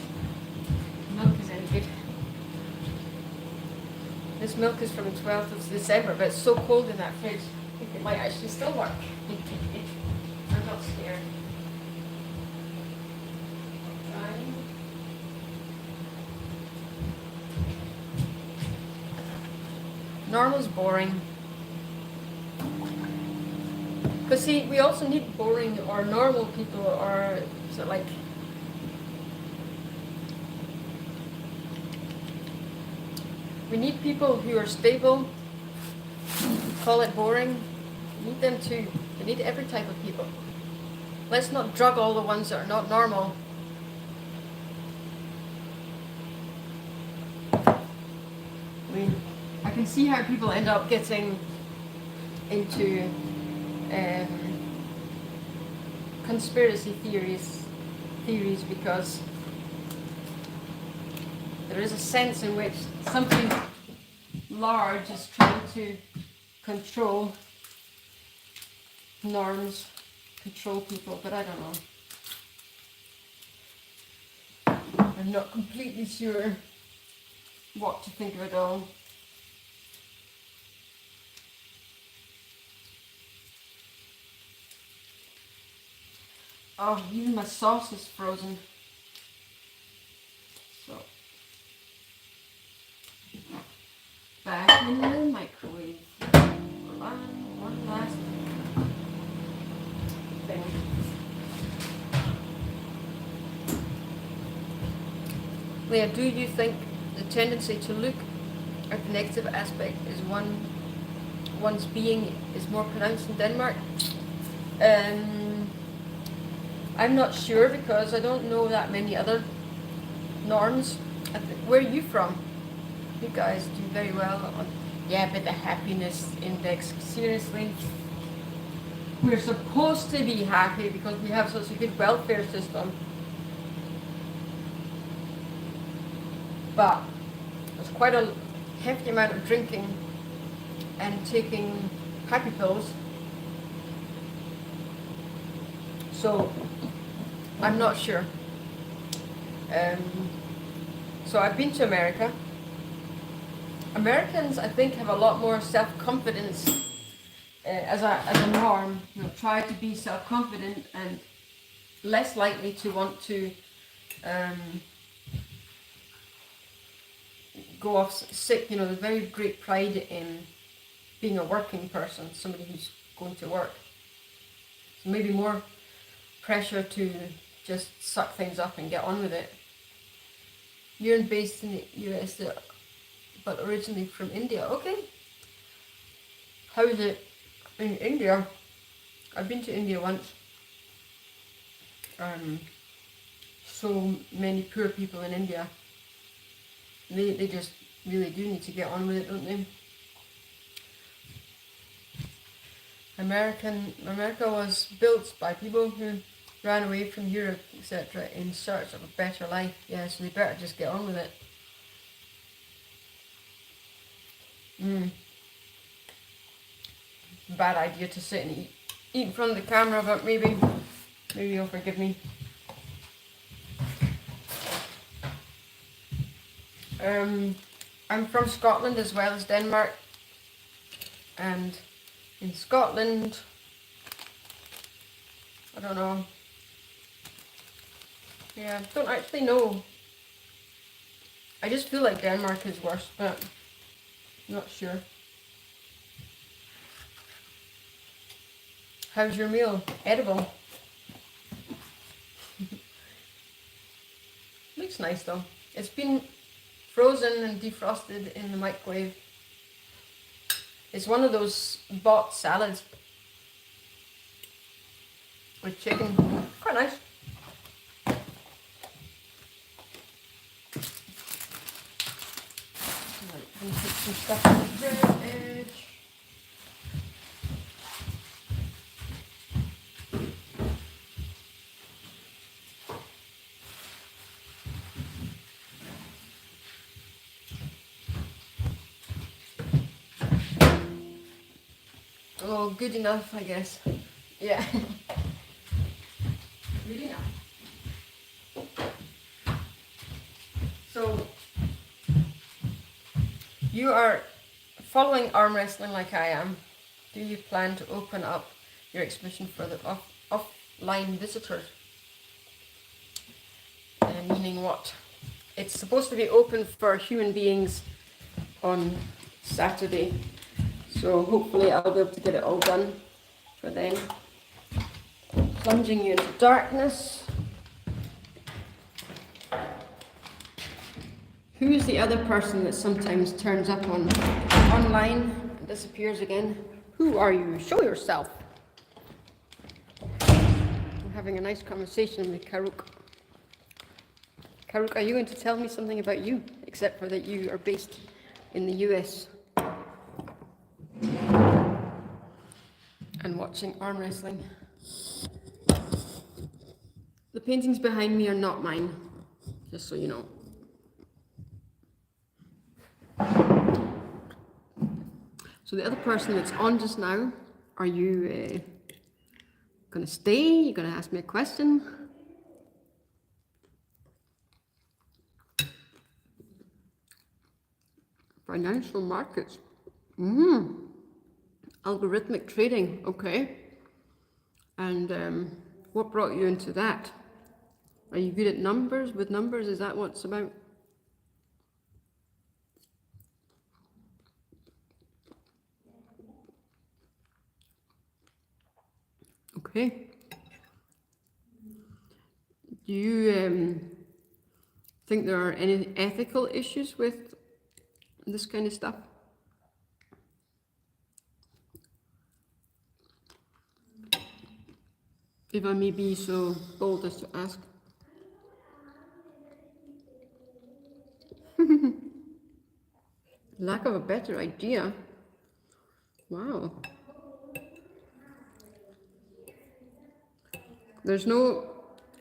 milk is any good. This milk is from the 12th of December, but it's so cold in that fridge. I think it might actually still work. I'm not scared. Normal's boring. But see, we also need boring or normal people, or so like we need people who are stable. Call it boring. We need them too. We need every type of people. Let's not drug all the ones that are not normal. I mean, I can see how people end up getting into conspiracy theories because there is a sense in which something large is trying to control norms, control people, but I don't know. I'm not completely sure what to think of it all. Oh, even my sauce is frozen. So, back in the microwave. One last thing. Leah, do you think the tendency to look at the negative aspect is one's being is more pronounced in Denmark? I'm not sure because I don't know that many other norms. Where are you from? You guys do very well on, yeah, but the happiness index, seriously. We're supposed to be happy because we have such a good welfare system. But there's quite a hefty amount of drinking and taking happy pills. So I'm not sure. So I've been to America. Americans, I think, have a lot more self-confidence as a norm. You know, try to be self-confident and less likely to want to go off sick. You know, there's very great pride in being a working person, somebody who's going to work. So maybe more pressure to just suck things up and get on with it. You're based in the US, but originally from India. Okay. How is it in India? I've been to India once. So many poor people in India. They just really do need to get on with it, don't they? America was built by people who ran away from Europe, etc., in search of a better life. Yeah, so they better just get on with it. Bad idea to sit and eat in front of the camera, but maybe you'll forgive me. I'm from Scotland as well as Denmark, and in Scotland, I don't know. Yeah, don't actually know. I just feel like Denmark is worse, but I'm not sure. How's your meal? Edible? Looks nice though. It's been frozen and defrosted in the microwave. It's one of those bought salads with chicken. Quite nice. Put some stuff on the bread edge. Oh, good enough, I guess. Yeah. Good enough. So, you are following arm wrestling like I am. Do you plan to open up your exhibition for the offline visitors? Meaning what? It's supposed to be open for human beings on Saturday. So hopefully I'll be able to get it all done for then. Plunging you into darkness. Who is the other person that sometimes turns up online and disappears again? Who are you? Show yourself. I'm having a nice conversation with Karuk. Karuk, are you going to tell me something about you, except for that you are based in the US and watching arm wrestling? The paintings behind me are not mine, just so you know. So the other person that's on just now, are you going to stay? You're going to ask me a question? Financial markets. Algorithmic trading, okay. And what brought you into that? Are you good at numbers? With numbers, is that what it's about? Okay. Do you think there are any ethical issues with this kind of stuff? If I may be so bold as to ask. Lack of a better idea. Wow. There's no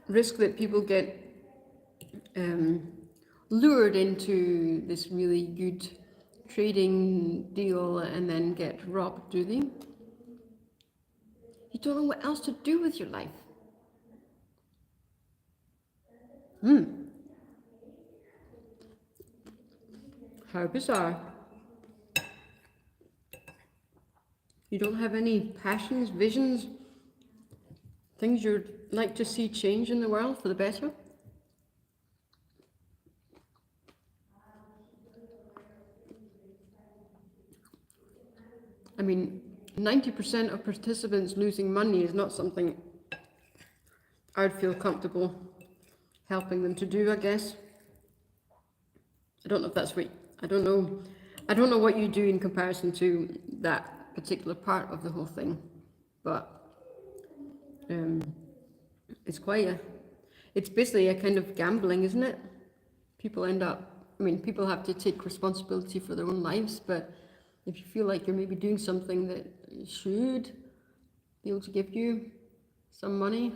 risk that people get lured into this really good trading deal and then get robbed, do they? You don't know what else to do with your life. How bizarre. You don't have any passions, visions, things you'd like to see change in the world for the better? I mean, 90% of participants losing money is not something I'd feel comfortable helping them to do, I guess. I don't know if that's what, I don't know what you do in comparison to that particular part of the whole thing, but it's basically a kind of gambling, isn't it? People have to take responsibility for their own lives, but if you feel like you're maybe doing something that should be able to give you some money,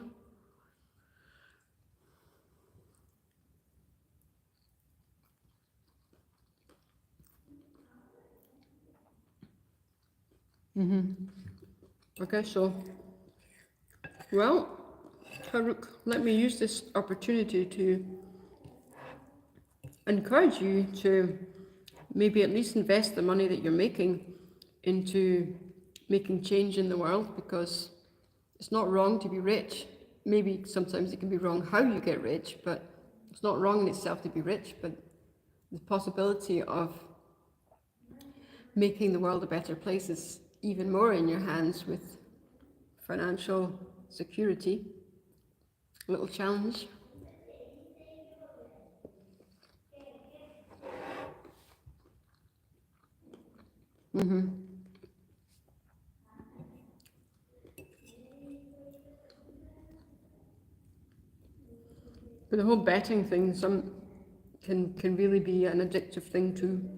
Okay, so, well, Karuk, let me use this opportunity to encourage you to maybe at least invest the money that you're making into making change in the world, because it's not wrong to be rich. Maybe sometimes it can be wrong how you get rich, but it's not wrong in itself to be rich, but the possibility of making the world a better place is even more in your hands with financial security. A little challenge. But the whole betting thing can really be an addictive thing too.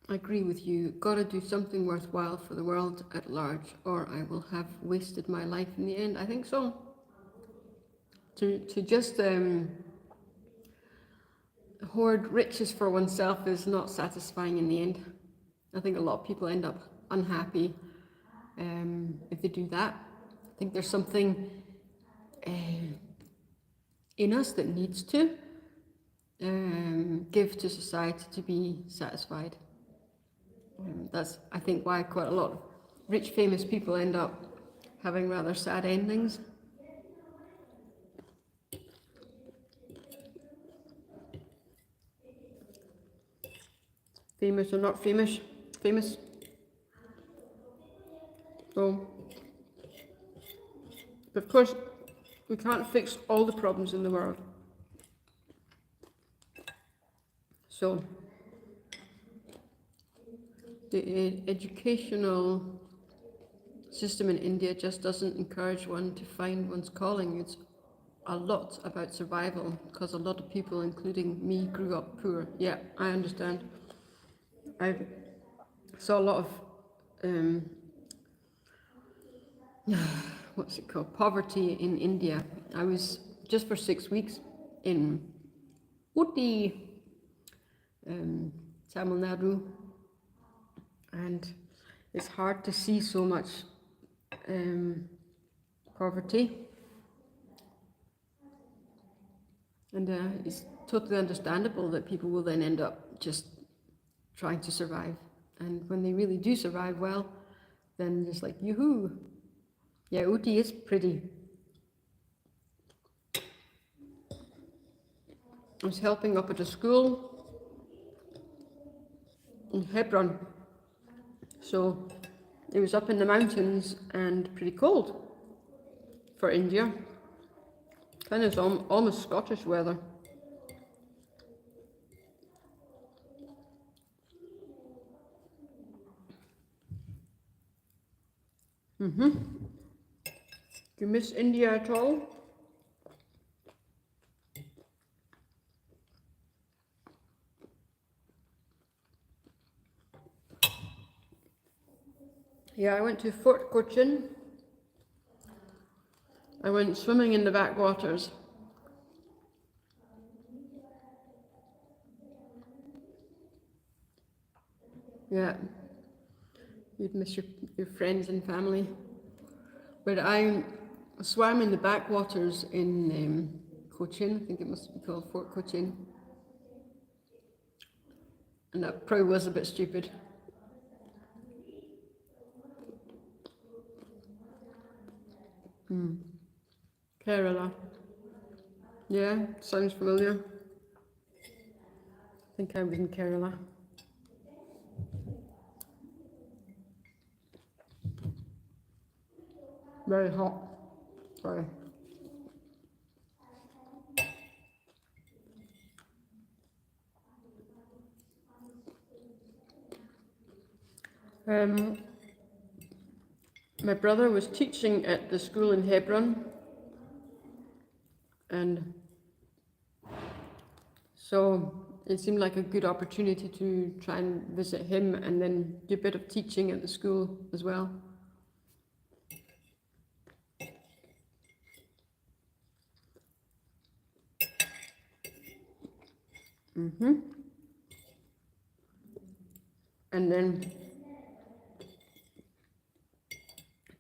I agree with you. Gotta do something worthwhile for the world at large, or I will have wasted my life in the end. I think so. To just hoard riches for oneself is not satisfying in the end. I think a lot of people end up unhappy if they do that. I think there's something in us that needs to give to society to be satisfied. That's, I think, why quite a lot of rich, famous people end up having rather sad endings. Famous or not famous, famous. So, of course, we can't fix all the problems in the world. So the educational system in India just doesn't encourage one to find one's calling. It's a lot about survival because a lot of people, including me, grew up poor. Yeah, I understand. I saw a lot of what's it called, poverty in India. I was just for 6 weeks in Uti, Tamil Nadu, and it's hard to see so much poverty, and it's totally understandable that people will then end up just trying to survive, and when they really do survive well, then it's like, yoo-hoo. Yeah, Uti is pretty. I was helping up at a school in Hebron, so it was up in the mountains and pretty cold for India. Kind of almost Scottish weather. Do you miss India at all? Yeah, I went to Fort Cochin. I went swimming in the backwaters. Yeah, you'd miss your friends and family. But I swam in the backwaters in Cochin. I think it must be called Fort Cochin. And that probably was a bit stupid. Kerala. Yeah, sounds familiar. I think I was in Kerala. Very hot. Sorry. My brother was teaching at the school in Hebron, and so it seemed like a good opportunity to try and visit him and then do a bit of teaching at the school as well. And then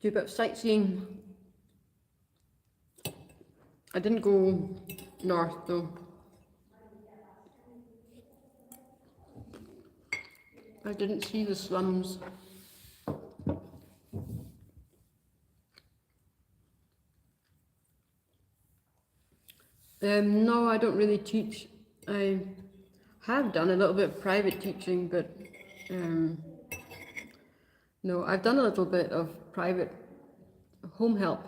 do a bit of sightseeing. I didn't go north though. I didn't see the slums. No, I don't really teach. I have done a little bit of private teaching, but no, I've done a little bit of private home help.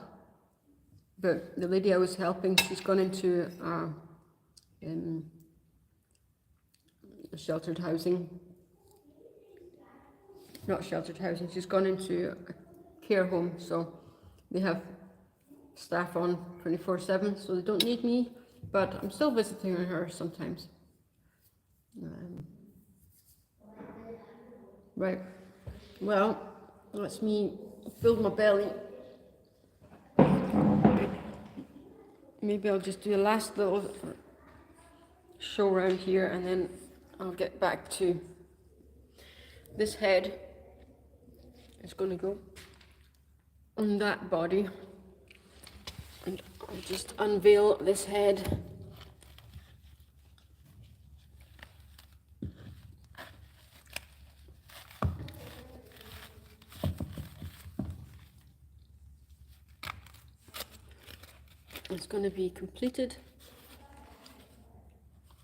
But the lady I was helping, she's gone into sheltered housing. Not sheltered housing, she's gone into a care home, so they have staff on 24/7, so they don't need me, but I'm still visiting her sometimes. Right, well, that's me fill my belly. Maybe I'll just do a last little show around here and then I'll get back to this head. It's going to go on that body, and I'll just unveil this head. It's going to be completed,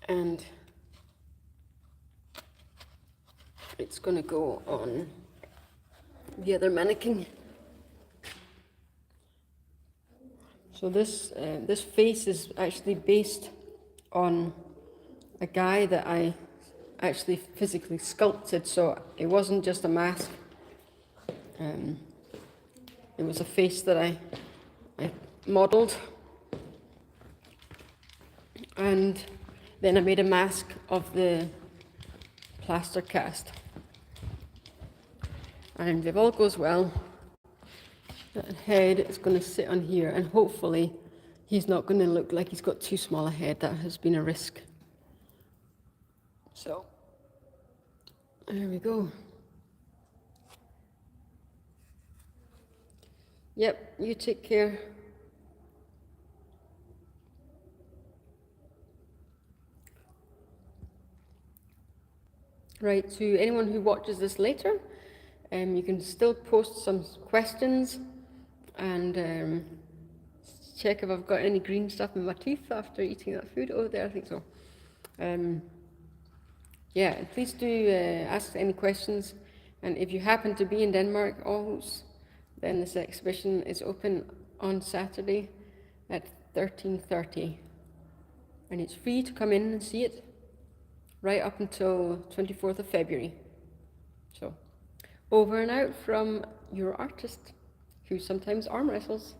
and it's going to go on the other mannequin. So this face is actually based on a guy that I actually physically sculpted, so it wasn't just a mask. It was a face that I modelled, and then I made a mask of the plaster cast. And if all goes well, that head is going to sit on here, and hopefully he's not going to look like he's got too small a head. That has been a risk. So, there we go. Yep, you take care. Right, to anyone who watches this later, you can still post some questions and check if I've got any green stuff in my teeth after eating that food. Oh, there, I think so. Yeah, please do ask any questions. And if you happen to be in Denmark, Aarhus, then this exhibition is open on Saturday at 13:30. And it's free to come in and see it right up until 24th of February. So, over and out from your artist, who sometimes arm wrestles.